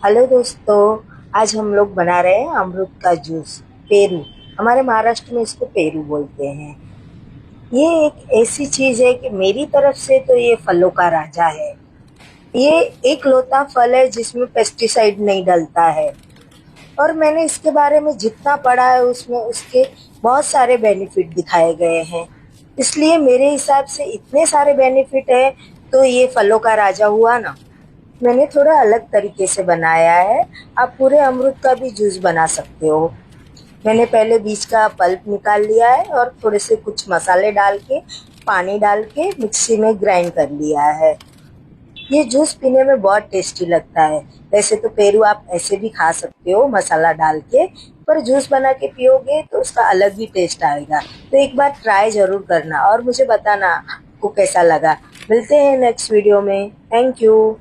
Hello दोस्तों, आज हम लोग बना रहे हैं अमरूद का जूस। पेरू, हमारे महाराष्ट्र में इसको पेरू बोलते हैं। ये एक ऐसी चीज है कि मेरी तरफ से तो ये फलों का राजा है। ये एक लौता फल है जिसमें पेस्टिसाइड नहीं डलता है। और मैंने इसके बारे में जितना पढ़ा है उसमें उसके बहुत सारे बेनिफिट दिखाए गए हैं। इसलिए मेरे हिसाब से इतने सारे बेनिफिट है तो ये फलों का राजा हुआ ना। मैंने थोड़ा अलग तरीके से बनाया है। आप पूरे अमरूद का भी जूस बना सकते हो। मैंने पहले बीज का पल्प निकाल लिया है और थोड़े से कुछ मसाले डाल के, पानी डाल के मिक्सी में ग्राइंड कर लिया है। ये जूस पीने में बहुत टेस्टी लगता है। वैसे तो पेरू आप ऐसे भी खा सकते हो मसाला डाल के, पर जूस बना के पियोगे तो उसका अलग ही टेस्ट आएगा। तो एक बार ट्राई जरूर करना और मुझे बताना आपको कैसा लगा। मिलते हैं नेक्स्ट वीडियो में। Thank you.